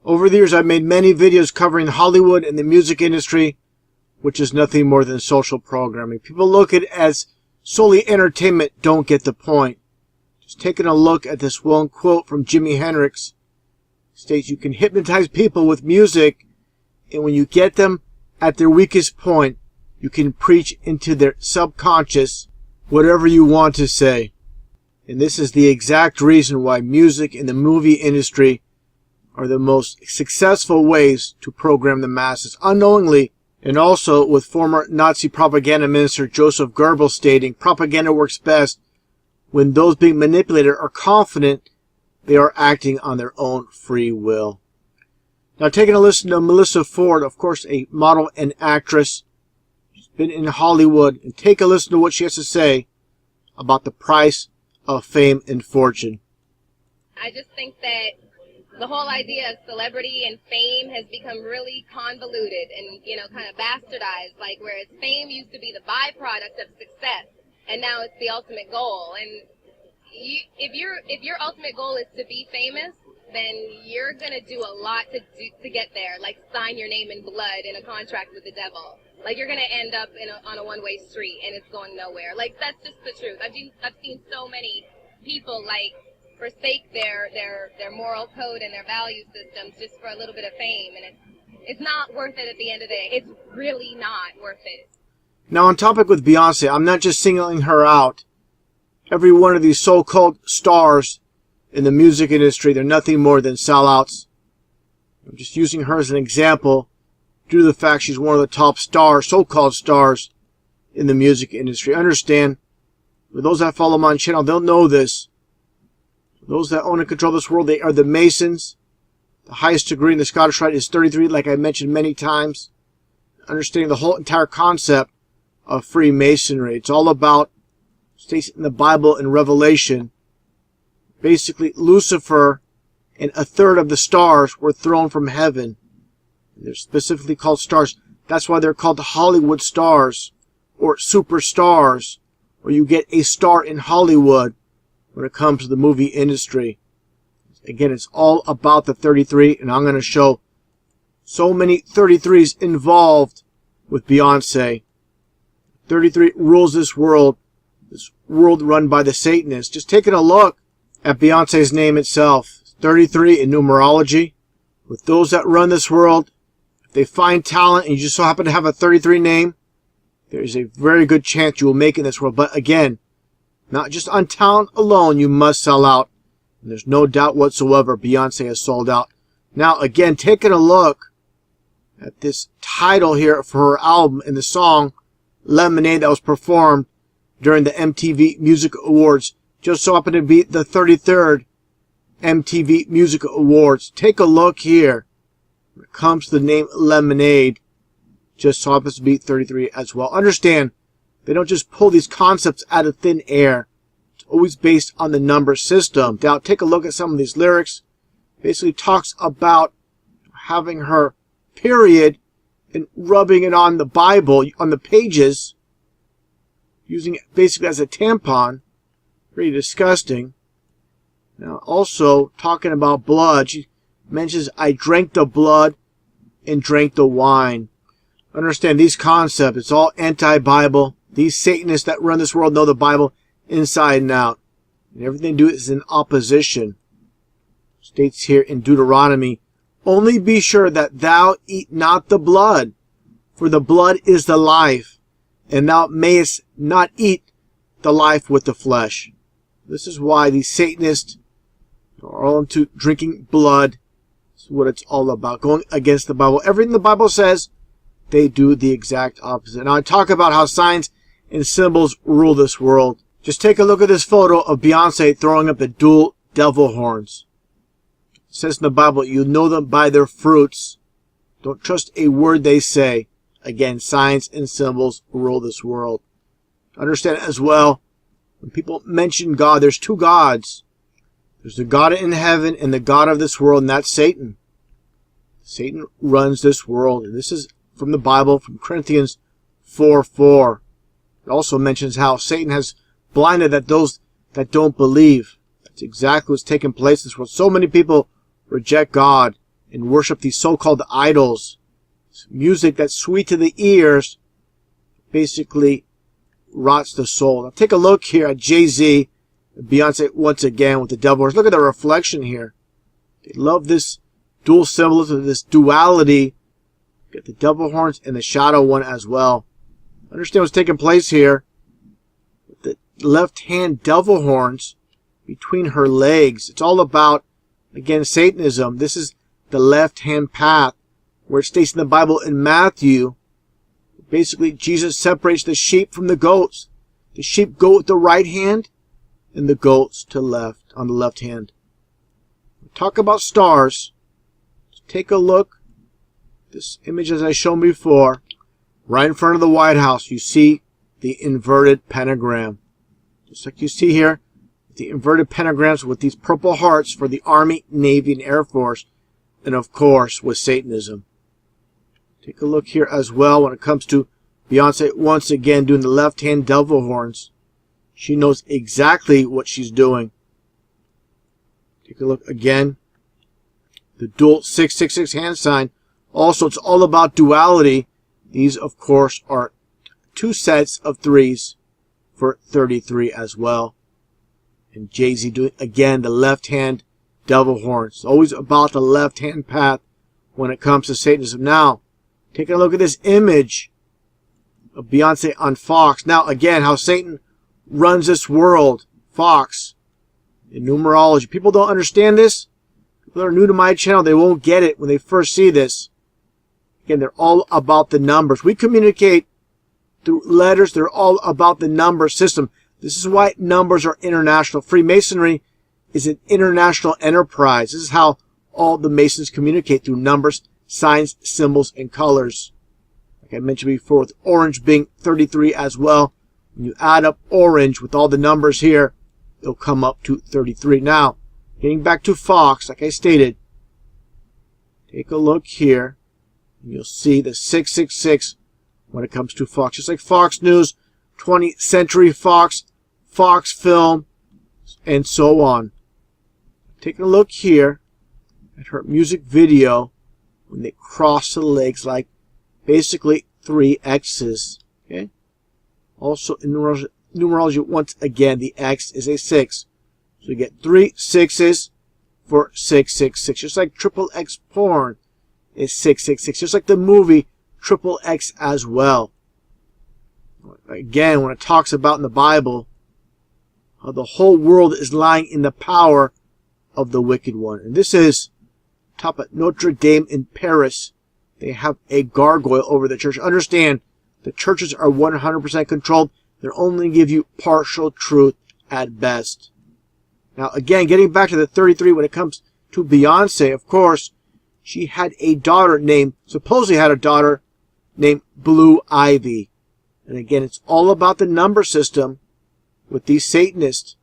Over the years, I've made many videos covering Hollywood and the music industry, which is nothing more than social programming. People look at it as solely entertainment, don't get the point. Just taking a look at this one quote from Jimi Hendrix. States you can hypnotize people with music, and when you get them at their weakest point, you can preach into their subconscious whatever you want to say. And this is the exact reason why music and the movie industry are the most successful ways to program the masses unknowingly, and also with former Nazi propaganda minister Joseph Goebbels stating, propaganda works best when those being manipulated are confident they are acting on their own free will. Now, taking a listen to Melissa Ford, of course, a model and actress. She's been in Hollywood, and take a listen to what she has to say about the price of fame and fortune. I just think that the whole idea of celebrity and fame has become really convoluted and, kind of bastardized, like whereas fame used to be the byproduct of success, and now it's the ultimate goal. And if your ultimate goal is to be famous, then you're going to do a lot to get there, like sign your name in blood in a contract with the devil. Like, you're going to end up on a one-way street, and it's going nowhere. Like, that's just the truth. I've seen so many people, like, forsake their moral code and their value systems just for a little bit of fame, and it's not worth it at the end of the day. It's really not worth it. Now, on topic with Beyonce, I'm not just singling her out. Every one of these so-called stars in the music industry, they're nothing more than sellouts. I'm just using her as an example due to the fact she's one of the top stars, so-called stars, in the music industry. Understand, for those that follow my channel, they'll know this. Those that own and control this world, they are the Masons. The highest degree in the Scottish Rite is 33, like I mentioned many times. Understanding the whole entire concept of Freemasonry. It's all about, states in the Bible in Revelation, basically Lucifer and a third of the stars were thrown from heaven. They're specifically called stars. That's why they're called Hollywood stars or superstars, or you get a star in Hollywood when it comes to the movie industry. Again, it's all about the 33, and I'm going to show so many 33s involved with Beyonce. 33 rules this world run by the Satanists. Just taking a look at Beyonce's name itself. 33 in numerology. With those that run this world, if they find talent and you just so happen to have a 33 name, there is a very good chance you will make it in this world. But again, not just on talent alone, you must sell out. And there's no doubt whatsoever Beyonce has sold out. Now, again, taking a look at this title here for her album and the song Lemonade that was performed during the MTV Music Awards. Just so happened to be the 33rd MTV Music Awards. Take a look here. When it comes to the name Lemonade, just so happens to be 33 as well. Understand, they don't just pull these concepts out of thin air. It's always based on the number system. Now, take a look at some of these lyrics. Basically talks about having her period and rubbing it on the Bible, on the pages, using it basically as a tampon. Pretty disgusting. Now, also talking about blood, she mentions, I drank the blood and drank the wine. Understand these concepts, it's all anti-Bible. These Satanists that run this world know the Bible inside and out. And everything they do is in opposition. States here in Deuteronomy, only be sure that thou eat not the blood, for the blood is the life, and thou mayest not eat the life with the flesh. This is why these Satanists are all into drinking blood. This is what it's all about, going against the Bible. Everything the Bible says, they do the exact opposite. Now, I talk about how signs and symbols rule this world. Just take a look at this photo of Beyonce throwing up the dual devil horns. It says in the Bible, you know them by their fruits. Don't trust a word they say. Again, signs and symbols rule this world. Understand as well, when people mention God, there's two gods. There's the God in heaven and the God of this world, and that's Satan. Satan runs this world, and this is from the Bible, from Corinthians 4:4. It also mentions how Satan has blinded those that don't believe. That's exactly what's taking place in this world. So many people reject God and worship these so-called idols. It's music that's sweet to the ears basically rots the soul. Now take a look here at Jay-Z and Beyonce once again with the devil horns. Look at the reflection here. They love this dual symbolism, this duality. Get the devil horns and the shadow one as well. Understand what's taking place here. With the left hand devil horns between her legs. It's all about, again, Satanism. This is the left hand path where it states in the Bible in Matthew, basically Jesus separates the sheep from the goats. The sheep go with the right hand and the goats to left, on the left hand. Talk about stars. Take a look. This image, as I shown before, right in front of the White House, you see the inverted pentagram. Just like you see here, the inverted pentagrams with these purple hearts for the Army, Navy, and Air Force, and of course with Satanism. Take a look here as well when it comes to Beyonce once again doing the left-hand devil horns. She knows exactly what she's doing. Take a look again. The dual 666 hand sign. Also, it's all about duality. These, of course, are two sets of threes for 33 as well. And Jay-Z doing, again, the left-hand devil horns. It's always about the left-hand path when it comes to Satanism. Now, taking a look at this image of Beyonce on Fox. Now, again, how Satan runs this world. Fox. In numerology. People don't understand this. People that are new to my channel, they won't get it when they first see this. Again, they're all about the numbers. We communicate through letters. They're all about the number system. This is why numbers are international. Freemasonry is an international enterprise. This is how all the Masons communicate, through numbers, signs, symbols, and colors. Like I mentioned before, with orange being 33 as well. When you add up orange with all the numbers here, it'll come up to 33. Now, getting back to Fox, like I stated, take a look here. And you'll see the 666 when it comes to Fox. Just like Fox News, 20th Century Fox, Fox Film, and so on. Taking a look here at her music video when they cross the legs like basically 3 X's. Okay. Also in numerology, once again, the X is a 6. So you get 3 6's for 666. Just like triple X porn is 666. Just like the movie Triple X as well. Again, when it talks about in the Bible how the whole world is lying in the power of the wicked one. And this is top at Notre Dame in Paris. They have a gargoyle over the church. Understand, the churches are 100% controlled. They'll only give you partial truth at best. Now, again, getting back to the 33, when it comes to Beyonce, of course, she had a daughter supposedly had a daughter named Blue Ivy. And again, it's all about the number system with these Satanists.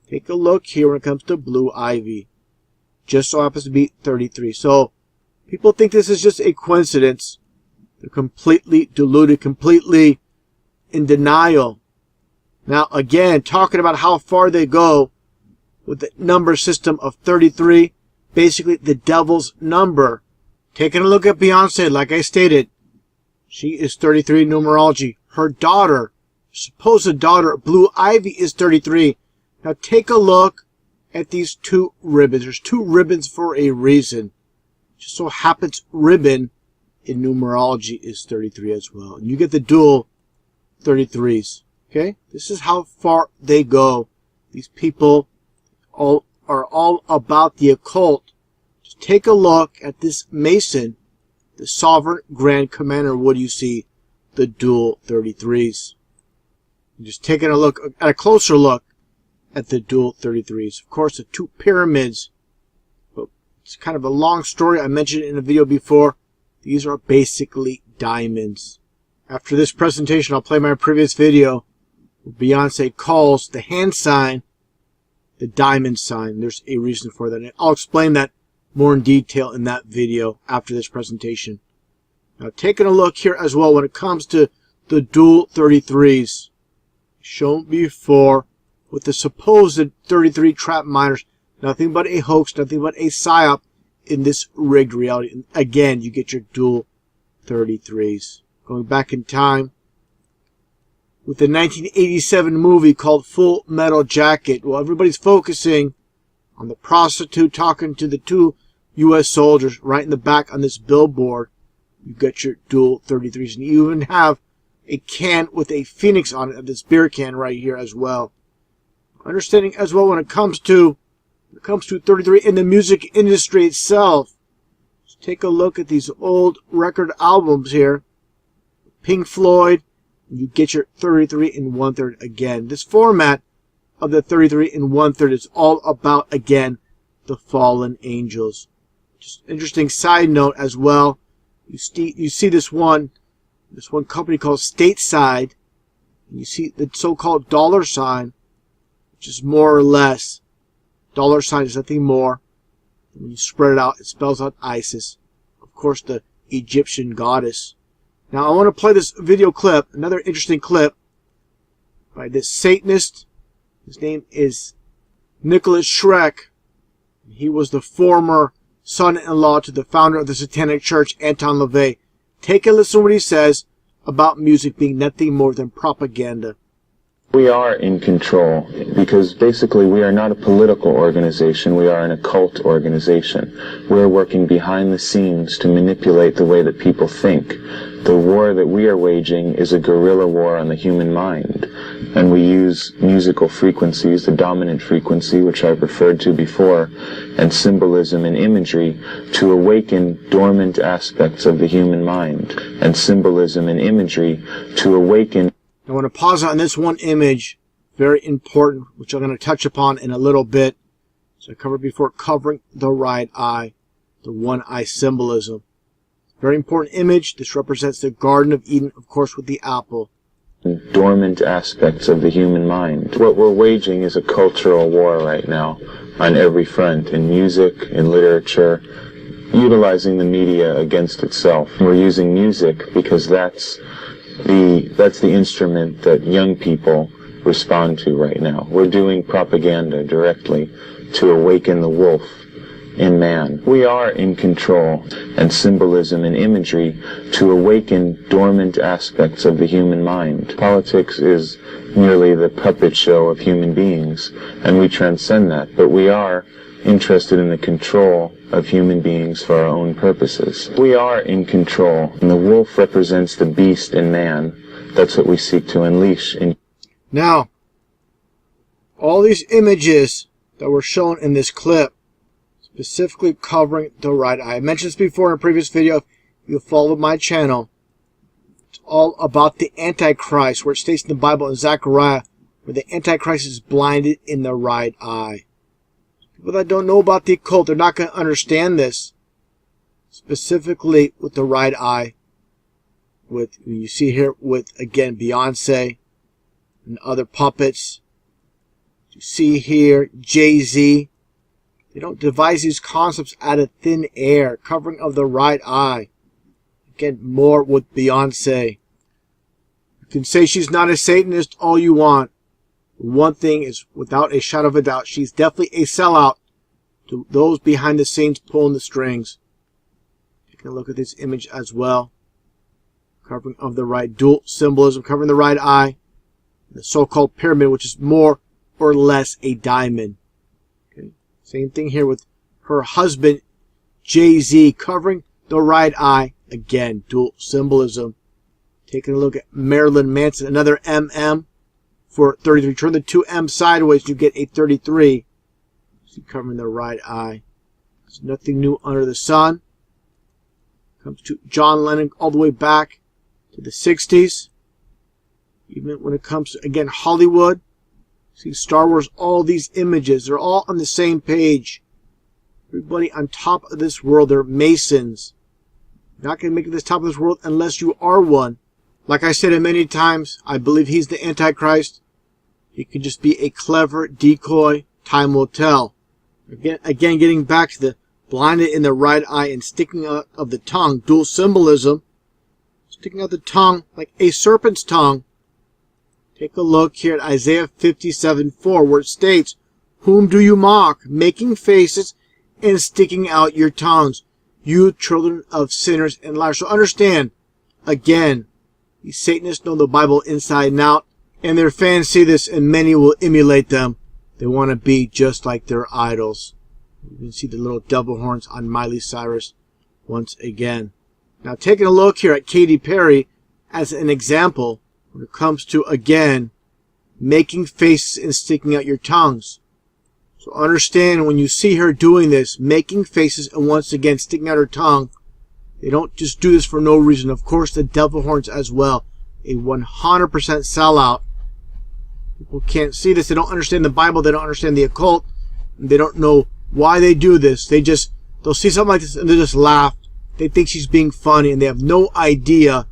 Take a look here when it comes to Blue Ivy. Just so happens to be 33. So, people think this is just a coincidence. They're completely deluded, completely in denial. Now, again, talking about how far they go with the number system of 33, basically the devil's number. Taking a look at Beyonce, like I stated, she is 33 in numerology. Her daughter, supposed daughter, Blue Ivy, is 33. Now take a look at these 2 ribbons. There's 2 ribbons for a reason. Just so happens ribbon in numerology is 33 as well. And you get the dual 33s. Okay? This is how far they go. These people are all about the occult. Just take a look at this Mason, the Sovereign Grand Commander. What do you see? The dual 33s. Just taking a look at a closer look at the dual 33s. Of course, the 2 pyramids. But it's kind of a long story. I mentioned it in a video before. These are basically diamonds. After this presentation, I'll play my previous video where Beyonce calls the hand sign the diamond sign. There's a reason for that. And I'll explain that more in detail in that video after this presentation. Now, taking a look here as well when it comes to the dual 33s. Shown before with the supposed 33 trap miners. Nothing but a hoax, nothing but a psyop. in this rigged reality. And again, you get your dual 33s. Going back in time, with the 1987 movie called Full Metal Jacket, well, everybody's focusing on the prostitute talking to the two U.S. soldiers right in the back on this billboard. You get your dual 33s, and you even have a can with a phoenix on it, this beer can right here as well. Understanding as well when it comes to 33 in the music industry itself. Just take a look at these old record albums here. Pink Floyd, you get your 33 and 1/3 again. This format of the 33 and 1/3 is all about, again, the fallen angels. Just interesting side note as well. You see this one company called Stateside, and you see the so-called dollar sign, which is more or less, dollar sign is nothing more. When you spread it out, it spells out Isis, of course, the Egyptian goddess. Now I want to play this video clip, another interesting clip by this Satanist. His name is Nicholas Schreck. He was the former son-in-law to the founder of the Satanic Church, Anton LaVey. Take a listen to what he says about music being nothing more than propaganda. We are in control because basically we are not a political organization, we are an occult organization. We're working behind the scenes to manipulate the way that people think. The war that we are waging is a guerrilla war on the human mind, and we use musical frequencies, the dominant frequency, which I've referred to before, and symbolism and imagery to awaken dormant aspects of the human mind, and symbolism and imagery to awaken. I want to pause on this one image, very important, which I'm going to touch upon in a little bit. So I covered before, covering the right eye, the one eye symbolism. Very important image. This represents the Garden of Eden, of course, with the apple. Dormant aspects of the human mind. What we're waging is a cultural war right now on every front, in music, in literature, utilizing the media against itself. We're using music because that's the instrument that young people respond to right now. We're doing propaganda directly to awaken the wolf in man. We are in control, and symbolism and imagery to awaken dormant aspects of the human mind. Politics is merely the puppet show of human beings, and we transcend that, but we are interested in the control of human beings for our own purposes. We are in control, and the wolf represents the beast in man. That's what we seek to unleash. Now, all these images that were shown in this clip, specifically covering the right eye. I mentioned this before in a previous video. If you followed my channel, it's all about the Antichrist, where it states in the Bible in Zechariah, where the Antichrist is blinded in the right eye. People that don't know about the occult, they're not going to understand this. Specifically with the right eye. With, you see here with, again, Beyonce and other puppets. You see here, Jay-Z. They don't devise these concepts out of thin air. Covering of the right eye. Again, more with Beyonce. You can say she's not a Satanist all you want. One thing is, without a shadow of a doubt, she's definitely a sellout to those behind the scenes pulling the strings. Taking a look at this image as well. Covering of the right, dual symbolism, covering the right eye. The so-called pyramid, which is more or less a diamond. Okay. Same thing here with her husband, Jay-Z, covering the right eye. Again, dual symbolism. Taking a look at Marilyn Manson, another MM. For 33, turn the 2M sideways, you get a 33. See, covering the right eye. There's nothing new under the sun. Comes to John Lennon all the way back to the 60s. Even when it comes to, again, Hollywood. See, Star Wars, all these images, they're all on the same page. Everybody on top of this world, they're Masons. You're not going to make it to the top of this world unless you are one. Like I said many times, I believe he's the Antichrist. He could just be a clever decoy. Time will tell. Again, getting back to the blinded in the right eye and sticking out of the tongue. Dual symbolism. Sticking out the tongue like a serpent's tongue. Take a look here at Isaiah 57:4, where it states, "Whom do you mock, making faces and sticking out your tongues, you children of sinners and liars. So understand, again, these Satanists know the Bible inside and out, and their fans see this, and many will emulate them. They want to be just like their idols. You can see the little devil horns on Miley Cyrus once again. Now, taking a look here at Katy Perry as an example when it comes to, again, making faces and sticking out your tongues. So understand, when you see her doing this, making faces and once again sticking out her tongue, they don't just do this for no reason. Of course, the devil horns as well. A 100% sellout. People can't see this. They don't understand the Bible. They don't understand the occult. They don't know why they do this. They'll see something like this and they just laugh. They think she's being funny and they have no idea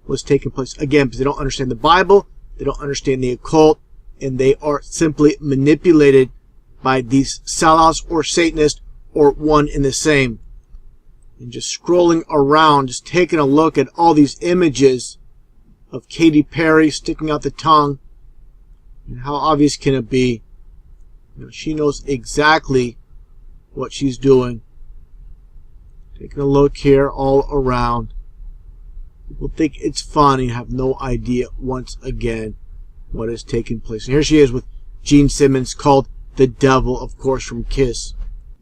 what's taking place. Again, because they don't understand the Bible. They don't understand the occult. And they are simply manipulated by these sellouts or Satanists or one and the same. And just scrolling around, just taking a look at all these images of Katy Perry sticking out the tongue. And how obvious can it be? You know, she knows exactly what she's doing. Taking a look here all around. People think it's funny and have no idea once again what is taking place. And here she is with Gene Simmons, called the devil, of course, from Kiss.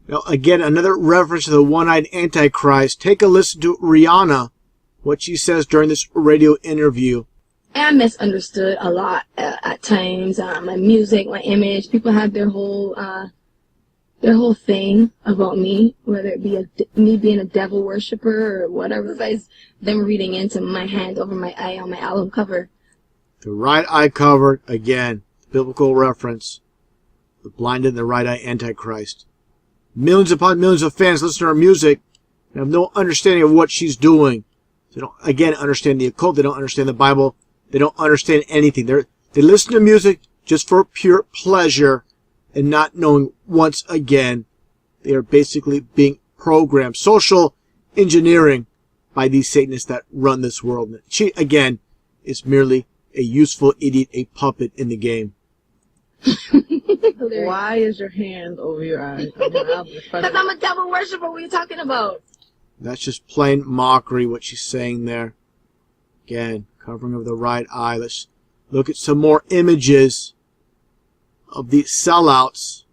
Now, again, another reference to the one-eyed Antichrist. Take a listen to Rihanna, what she says during this radio interview. I'm misunderstood a lot at times. My music, my image, people have their whole thing about me, whether it be me being a devil worshiper or whatever. Besides them reading into my hand over my eye on my album cover. The right eye covered, again, biblical reference. The blinded and the right eye Antichrist. Millions upon millions of fans listen to her music and have no understanding of what she's doing. They don't, again, understand the occult. They don't understand the Bible. They don't understand anything. They listen to music just for pure pleasure and not knowing, once again, they are basically being programmed. Social engineering by these Satanists that run this world. She, again, is merely a useful idiot, a puppet in the game. Why is your hand over your eyes? Because I'm a devil worshiper. What are you talking about? That's just plain mockery, what she's saying there. Again, covering of the right eye. Let's look at some more images of these sellouts.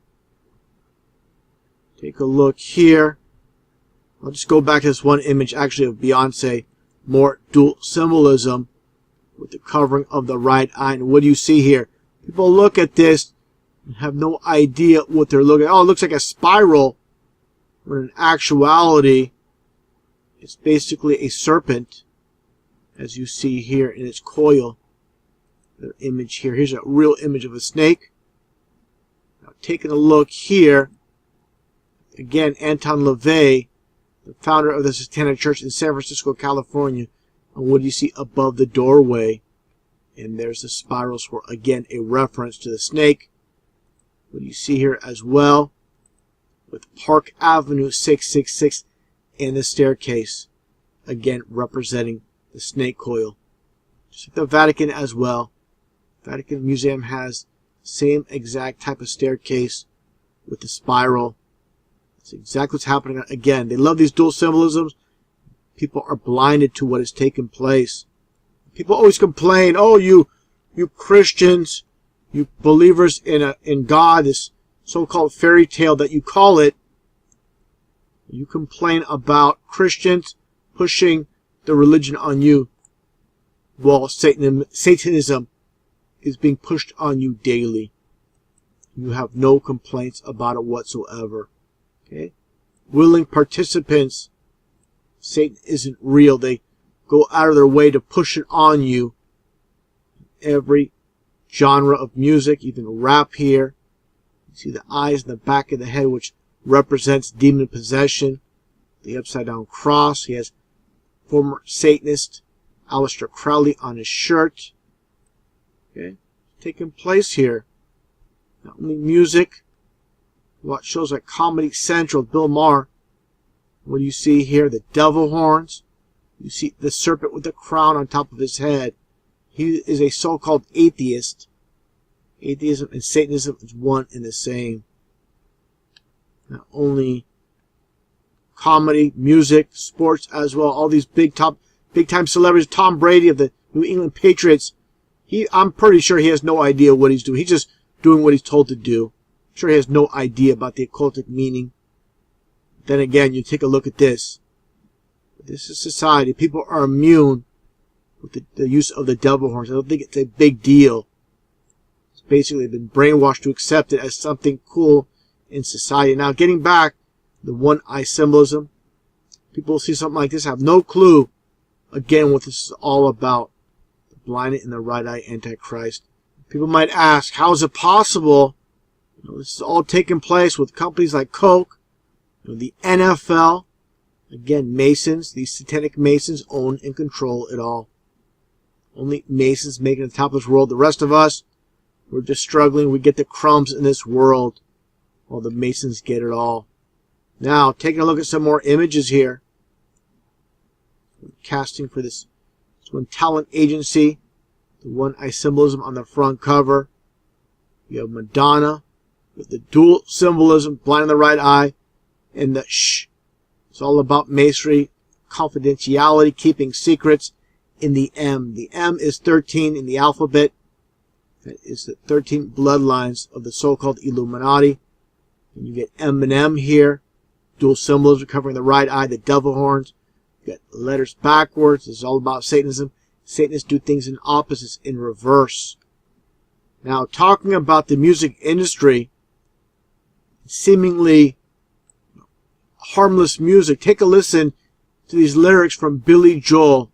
Take a look here. I'll just go back to this one image, actually, of Beyonce. More dual symbolism with the covering of the right eye. And what do you see here? People look at this and have no idea what they're looking at. Oh, it looks like a spiral. When in actuality, it's basically a serpent, as you see here in its coil. The image here. Here's a real image of a snake. Now, taking a look here, again, Anton LaVey, the founder of the Satanic Church in San Francisco, California. And what do you see above the doorway? And there's the spirals for, again, a reference to the snake. What do you see here as well? With Park Avenue 666 and the staircase. Again, representing the snake coil. Just like the Vatican as well. Vatican Museum has the same exact type of staircase with the spiral. That's exactly what's happening. Again, they love these dual symbolisms. People are blinded to what has taken place. People always complain, oh, you Christians, you believers in God, this so-called fairy tale that you call it. You complain about Christians pushing the religion on you, while Satanism is being pushed on you daily. You have no complaints about it whatsoever. Okay? Willing participants. Satan isn't real. They go out of their way to push it on you. Every genre of music, even rap here. You see the eyes in the back of the head, which represents demon possession. The upside down cross. He has former Satanist Aleister Crowley on his shirt. Okay, taking place here. Not only music, what shows like Comedy Central, Bill Maher. What do you see here? The devil horns. You see the serpent with the crown on top of his head. He is a so-called atheist. Atheism and Satanism is one and the same. Not only comedy, music, sports as well. All these big time celebrities. Tom Brady of the New England Patriots. I'm pretty sure he has no idea what he's doing. He's just doing what he's told to do. I'm sure he has no idea about the occultic meaning. Then again, you take a look at this. This is society. People are immune with the use of the devil horns. I don't think it's a big deal. It's basically been brainwashed to accept it as something cool in society. Now, getting back, the one eye symbolism. People see something like this, have no clue, again, what this is all about. The blinded in the right eye Antichrist. People might ask, how is it possible? This is all taking place with companies like Coke, the NFL. Again, Masons, these satanic Masons own and control it all. Only Masons make it to the top of this world. The rest of us, we're just struggling. We get the crumbs in this world, while the Masons get it all. Now, taking a look at some more images here. Casting for this one talent agency. The one eye symbolism on the front cover. You have Madonna with the dual symbolism, blind in the right eye, and the shh. It's all about masonry, confidentiality, keeping secrets. In the M. The M is 13 in the alphabet. That is the 13 bloodlines of the so-called Illuminati. And you get M and M here. Dual symbolism covering the right eye, the devil horns. You got letters backwards. This is all about Satanism. Satanists do things in opposites, in reverse. Now, talking about the music industry, seemingly harmless music. Take a listen to these lyrics from Billy Joel.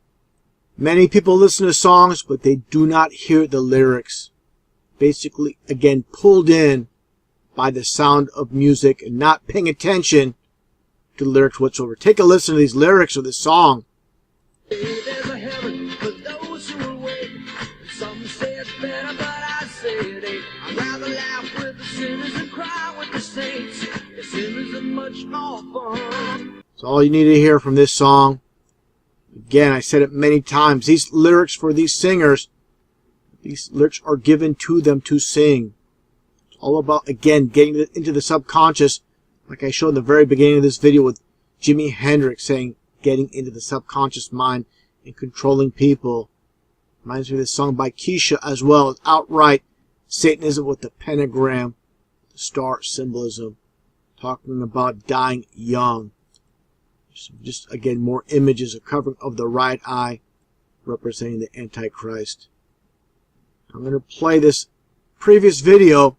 Many people listen to songs, but they do not hear the lyrics. Basically, again, pulled in by the sound of music and not paying attention to the lyrics whatsoever. Take a listen to these lyrics of this song. There's a heaven for those who await. Some say it's better, but I say it ain't. I'd rather laugh with the sinners and cry with the saints. The sinners are much more fun. That's all you need to hear from this song. Again, I said it many times. These lyrics for these singers, these lyrics are given to them to sing. It's all about, again, getting into the subconscious, like I showed in the very beginning of this video with Jimi Hendrix saying, getting into the subconscious mind and controlling people. Reminds me of this song by Keisha as well. It's outright Satanism with the pentagram, the star symbolism, talking about dying young. Just again, more images, a covering of the right eye representing the Antichrist. I'm going to play this previous video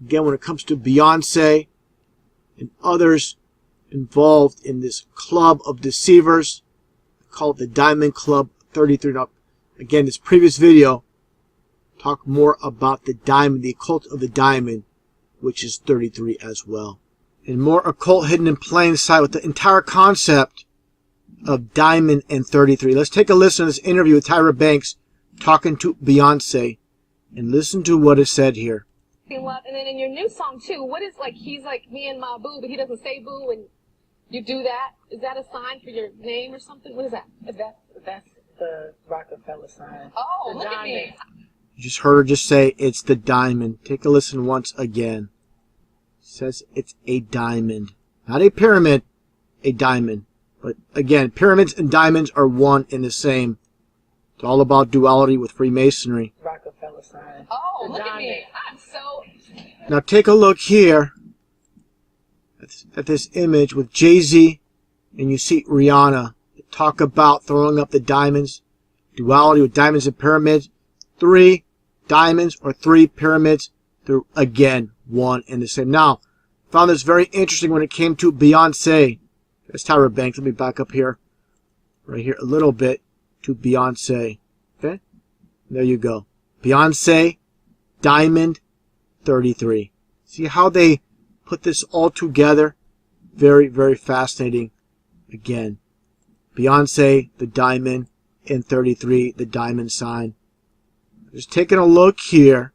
again when it comes to Beyonce and others involved in this club of deceivers called the Diamond Club 33. Now, again, this previous video talked more about the diamond, the occult of the diamond, which is 33 as well. And more occult hidden in plain sight with the entire concept of diamond and 33. Let's take a listen to this interview with Tyra Banks talking to Beyonce and listen to what is said here. And then in your new song too, what is like, he's like me and my boo, but he doesn't say boo, and you do that? Is that a sign for your name or something? What is that? That's the Rockefeller sign. Oh, The look at diamond. me. You just heard her just say it's the diamond. Take a listen once again. It says it's a diamond. Not a pyramid, a diamond. But again, pyramids and diamonds are one and the same. It's all about duality with Freemasonry. Rockefeller sign. Oh, The look at diamond. me. I'm so... Now take a look here at this image with Jay-Z and you see Rihanna. Talk about throwing up the diamonds. Duality with diamonds and pyramids. 3 diamonds or 3 pyramids. They're again one and the same. Now, found this very interesting when it came to Beyonce. There's Tyra Banks. Let me back up here. Right here a little bit to Beyonce. Okay? There you go. Beyonce, diamond, 33. See how they put this all together? Very, very fascinating. Again, Beyonce, the diamond, and 33, the diamond sign. Just taking a look here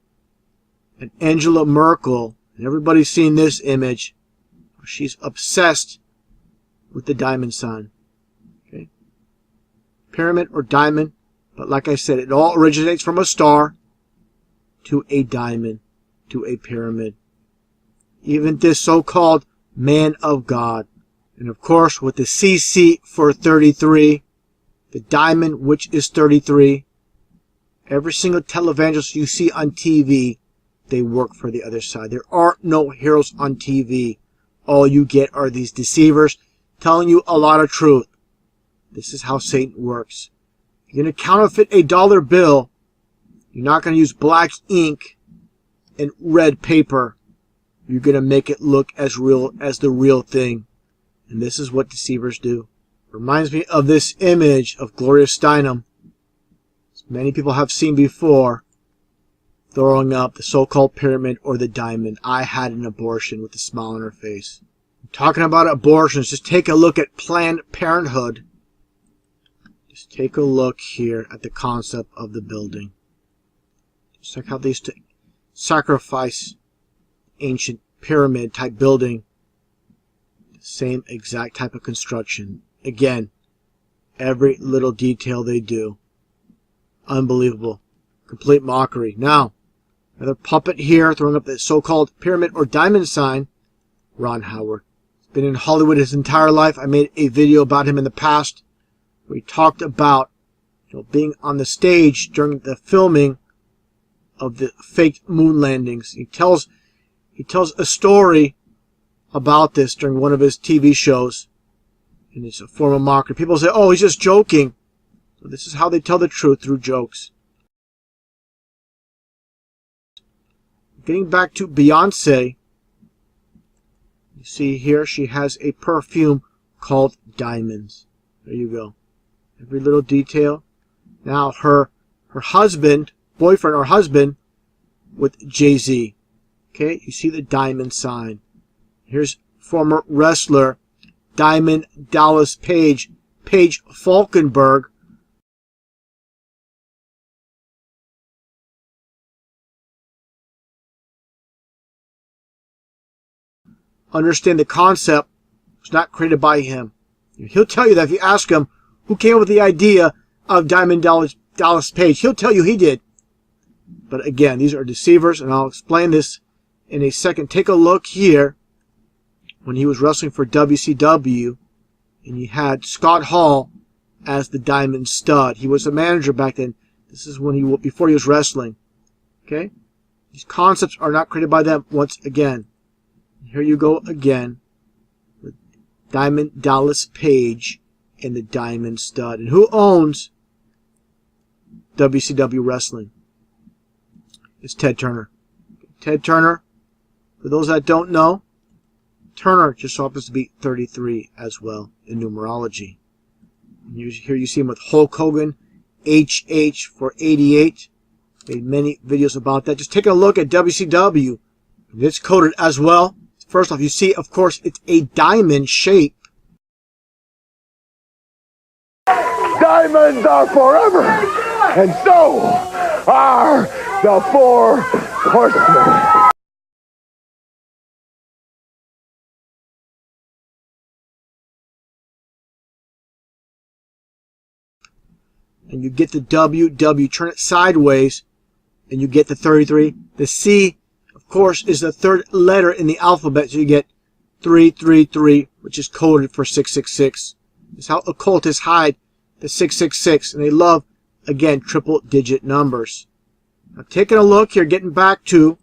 at Angela Merkel, and everybody's seen this image. She's obsessed with the diamond sign. Okay? Pyramid or diamond, but like I said, it all originates from a star to a diamond to a pyramid. Even this so-called man of God, And of course, with the CC for 33, the diamond, which is 33, every single televangelist you see on TV, they work for the other side. There are no heroes on TV. All you get are these deceivers telling you a lot of truth. This is how Satan works. You're going to counterfeit a dollar bill. You're not going to use black ink and red paper. You're going to make it look as real as the real thing. And this is what deceivers do. Reminds me of this image of Gloria Steinem, as many people have seen before, throwing up the so-called pyramid or the diamond. I had an abortion, with a smile on her face. Talking about abortions, just take a look at Planned Parenthood. Just take a look here at the concept of the building. Just like how they used to sacrifice ancient pyramid type building. Same exact type of construction. Again, every little detail they do. Unbelievable. Complete mockery. Now, another puppet here throwing up the so-called pyramid or diamond sign. Ron Howard. He's been in Hollywood his entire life. I made a video about him in the past where he talked about being on the stage during the filming of the fake moon landings. He tells a story about this during one of his TV shows. And it's a form of mockery. People say, oh, he's just joking. So this is how they tell the truth, through jokes. Getting back to Beyonce, you see here she has a perfume called Diamonds. There you go. Every little detail. Now her husband, boyfriend or husband, with Jay-Z. Okay, you see the diamond sign. Here's former wrestler Diamond Dallas Page Falkenberg. Understand the concept was not created by him. He'll tell you that if you ask him who came up with the idea of Diamond Dallas Page, he'll tell you he did. But again, these are deceivers, and I'll explain this in a second. Take a look here. When he was wrestling for WCW, and he had Scott Hall as the Diamond Stud. He was a manager back then. This is when before he was wrestling. Okay? These concepts are not created by them once again. Here you go again with Diamond Dallas Page and the Diamond Stud. And who owns WCW Wrestling? It's Ted Turner. Ted Turner, for those that don't know, Turner just so happens to be 33 as well in numerology. And here you see him with Hulk Hogan, HH for 88. Made many videos about that. Just take a look at WCW. It's coded as well. First off, you see, of course, it's a diamond shape. Diamonds are forever, and so are the four horsemen. And you get the W, turn it sideways, and you get the 33. The C, of course, is the third letter in the alphabet, so you get 333, which is coded for 666. This is how occultists hide the 666, and they love, again, triple-digit numbers. Now, taking a look here, getting back to,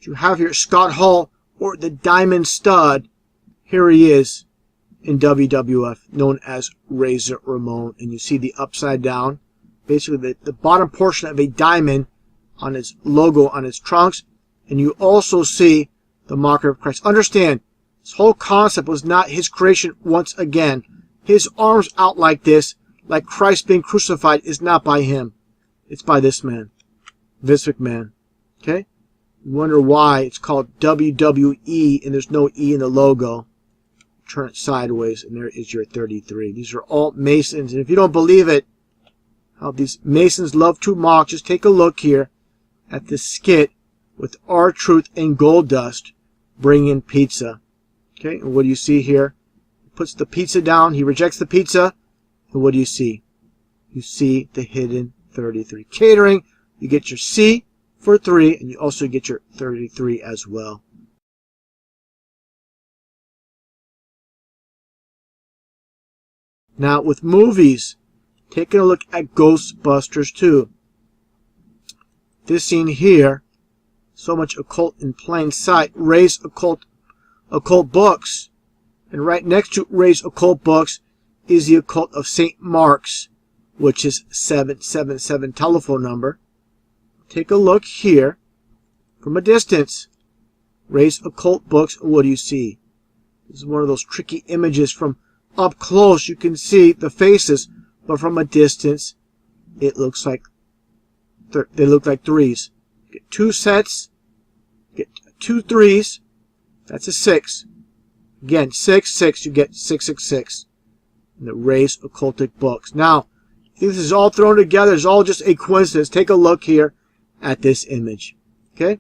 you have here Scott Hall, or the Diamond Stud. Here he is in WWF, known as Razor Ramon, and you see the upside down, basically the bottom portion of a diamond on its logo, on its trunks, and you also see the marker of Christ. Understand, this whole concept was not his creation once again. His arms out like this, like Christ being crucified, is not by him. It's by this man, Vince McMahon. Okay? You wonder why it's called WWE and there's no E in the logo. Turn it sideways, and there is your 33. These are all Masons, and if you don't believe it, how these Masons love to mock, just take a look here at this skit with R-Truth and Goldust bringing pizza. Okay, and what do you see here? He puts the pizza down, he rejects the pizza, and what do you see? You see the hidden 33. Catering, you get your C for 3, and you also get your 33 as well. Now, with movies, taking a look at Ghostbusters 2. This scene here, so much occult in plain sight. Ray's occult books. And right next to Ray's occult books is the occult of St. Mark's, which is 777 telephone number. Take a look here from a distance. Ray's occult books, what do you see? This is one of those tricky images. From up close you can see the faces, but from a distance it looks like they look like threes. Get two sets, get 2 3s, that's a 6. Again, 6 6, you get 666 in the Ray's occultic books. Now, this is all thrown together. It's all just a coincidence. Take a look here at this image. Okay?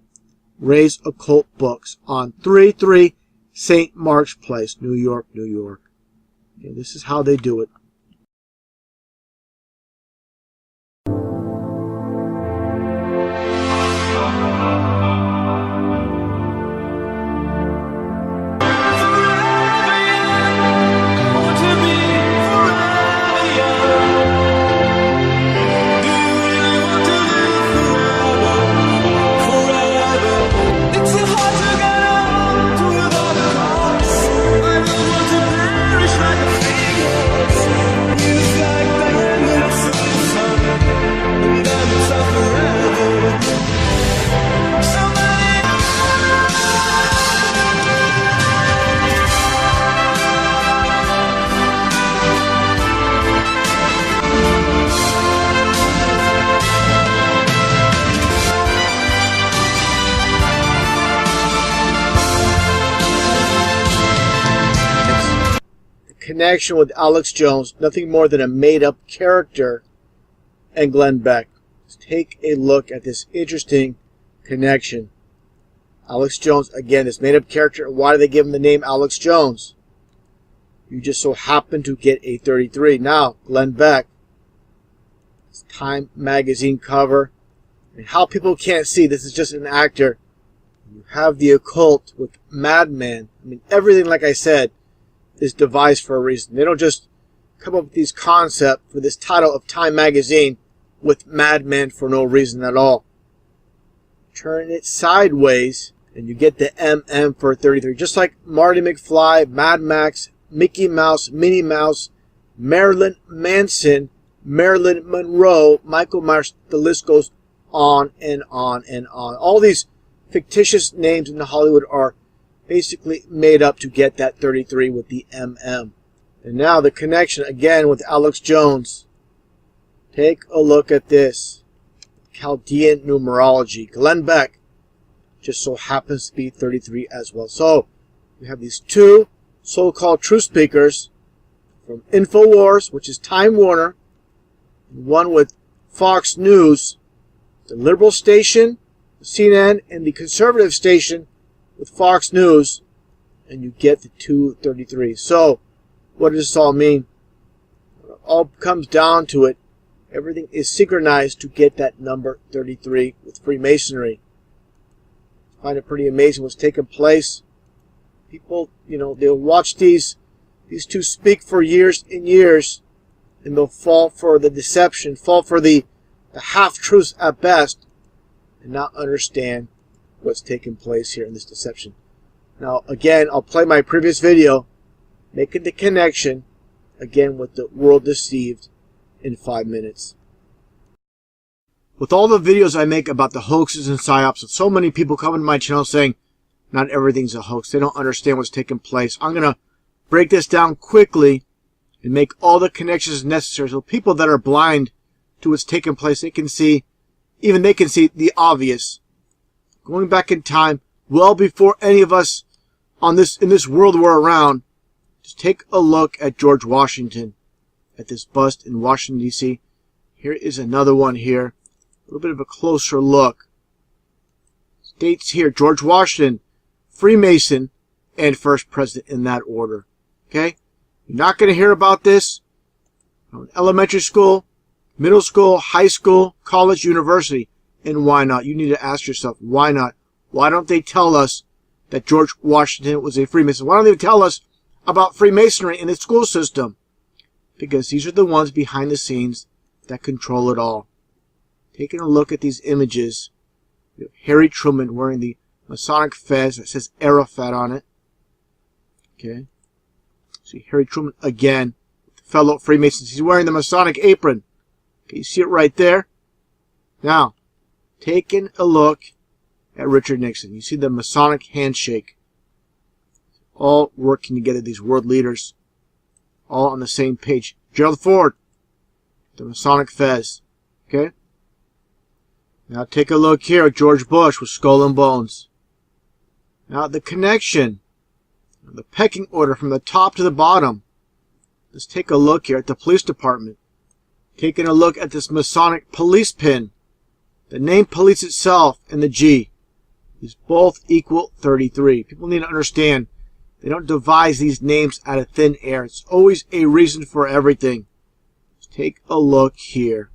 Ray's occult books on 33 St. Mark's Place, New York, New York. Okay, this is how they do it. Connection with Alex Jones, nothing more than a made-up character, and Glenn Beck. Let's take a look at this interesting connection. Alex Jones, again, this made-up character. Why do they give him the name Alex Jones? You just so happen to get a 33. Now, Glenn Beck, this Time magazine cover. And how people can't see, this is just an actor. You have the occult with Madman. I mean, everything, like I said, is devised for a reason. They don't just come up with these concepts for this title of Time magazine with Madman for no reason at all. Turn it sideways and you get the MM for 33. Just like Marty McFly, Mad Max, Mickey Mouse, Minnie Mouse, Marilyn Manson, Marilyn Monroe, Michael Myers, the list goes on and on and on. All these fictitious names in Hollywood are basically made up to get that 33 with the MM. And now the connection again with Alex Jones. Take a look at this. Chaldean numerology. Glenn Beck just so happens to be 33 as well. So we have these two so-called truth speakers from InfoWars, which is Time Warner, and one with Fox News, the liberal station, the CNN, and the conservative station with Fox News, and you get the 233. So, what does this all mean? It all comes down to it. Everything is synchronized to get that number 33 with Freemasonry. I find it pretty amazing what's taking place. People, they'll watch these two speak for years and years, and they'll fall for the deception, fall for the half-truths at best, and not understand what's taking place here in this deception. Now, again, I'll play my previous video, making the connection, again, with the world deceived in 5 minutes. With all the videos I make about the hoaxes and psyops, so many people come into my channel saying, not everything's a hoax. They don't understand what's taking place. I'm going to break this down quickly and make all the connections necessary so people that are blind to what's taking place, they can see the obvious. Going back in time, well before any of us in this world were around, just take a look at George Washington, at this bust in Washington, D.C. Here is another one here. A little bit of a closer look. Dates here, George Washington, Freemason, and first president in that order. Okay? You're not going to hear about this in elementary school, middle school, high school, college, university. And why not? You need to ask yourself, why not? Why don't they tell us that George Washington was a Freemason? Why don't they tell us about Freemasonry in the school system? because these are the ones behind the scenes that control it all. Taking a look at these images, you have Harry Truman wearing the Masonic fez that says Arafat on it. Okay. See Harry Truman again, fellow Freemasons. He's wearing the Masonic apron. Okay, you see it right there? Now, taking a look at Richard Nixon. You see the Masonic handshake. All working together, these world leaders. All on the same page. Gerald Ford, the Masonic fez. Okay? Now take a look here at George Bush with Skull and Bones. Now the connection, the pecking order from the top to the bottom. Let's take a look here at the police department. Taking a look at this Masonic police pin. The name police itself and the G. These both equal 33. People need to understand they don't devise these names out of thin air. It's always a reason for everything. Let's take a look here.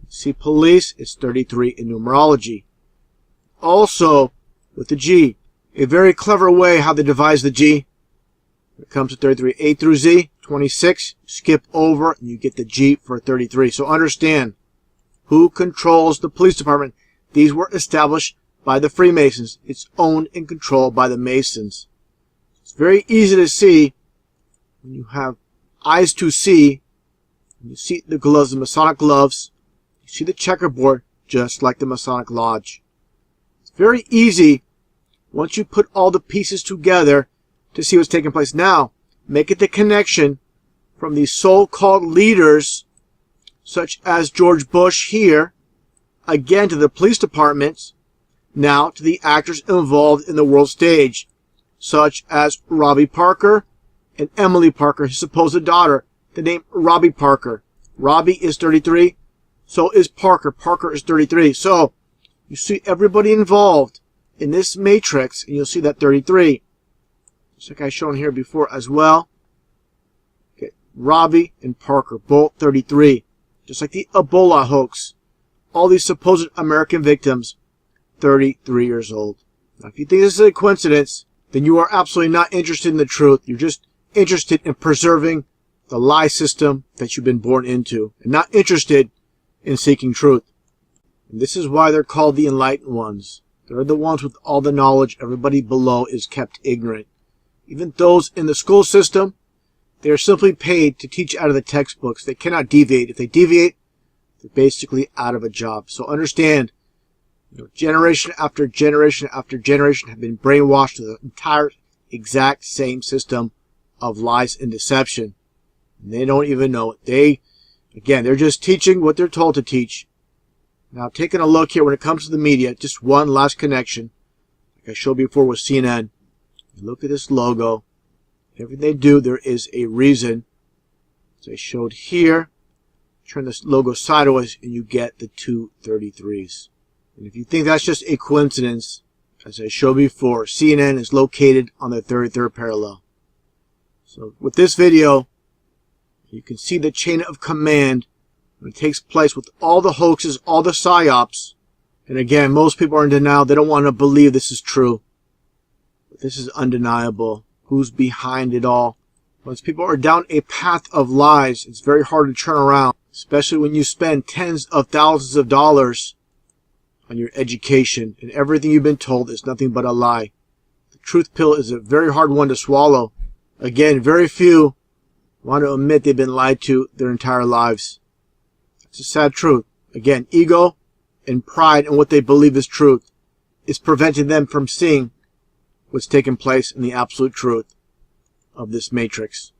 See police, it's 33 in numerology. Also, with the G, a very clever way how they devise the G. When it comes to 33, A through Z, 26, skip over, and you get the G for 33. So understand, who controls the police department? These were established by the Freemasons. It's owned and controlled by the Masons. It's very easy to see when you have eyes to see. When you see the gloves, the Masonic gloves. You see the checkerboard, just like the Masonic Lodge. It's very easy, once you put all the pieces together, to see what's taking place. Now, make it the connection from these so-called leaders, such as George Bush here, again to the police departments, now to the actors involved in the world stage, such as Robbie Parker and Emily Parker, his supposed daughter, the name Robbie Parker. Robbie is 33. So is Parker. Parker is 33. So, you see everybody involved in this matrix, and you'll see that 33. Just like I shown here before as well. Okay, Robbie and Parker, both 33. Just like the Ebola hoax. All these supposed American victims, 33 years old. Now, if you think this is a coincidence, then you are absolutely not interested in the truth. You're just interested in preserving the lie system that you've been born into, and not interested in seeking truth. And this is why they're called the enlightened ones. They're the ones with all the knowledge. Everybody below is kept ignorant. Even those in the school system, they are simply paid to teach out of the textbooks. They cannot deviate. If they deviate, they're basically out of a job. So understand, generation after generation after generation have been brainwashed to the entire exact same system of lies and deception. And they don't even know it. Again, they're just teaching what they're told to teach. Now, taking a look here when it comes to the media, just one last connection. Like I showed before with CNN. Look at this logo. Everything they do, there is a reason. As I showed here, turn this logo sideways and you get the two 33s. And if you think that's just a coincidence, as I showed before, CNN is located on the 33rd parallel. So with this video, you can see the chain of command when it takes place with all the hoaxes, all the psyops. And again, most people are in denial. They don't want to believe this is true. But this is undeniable. Who's behind it all? Once people are down a path of lies, it's very hard to turn around, especially when you spend tens of thousands of dollars on your education and everything you've been told is nothing but a lie. The truth pill is a very hard one to swallow. Again, very few want to admit they've been lied to their entire lives. It's a sad truth. Again, ego and pride in what they believe is truth is preventing them from seeing what's taking place in the absolute truth of this matrix.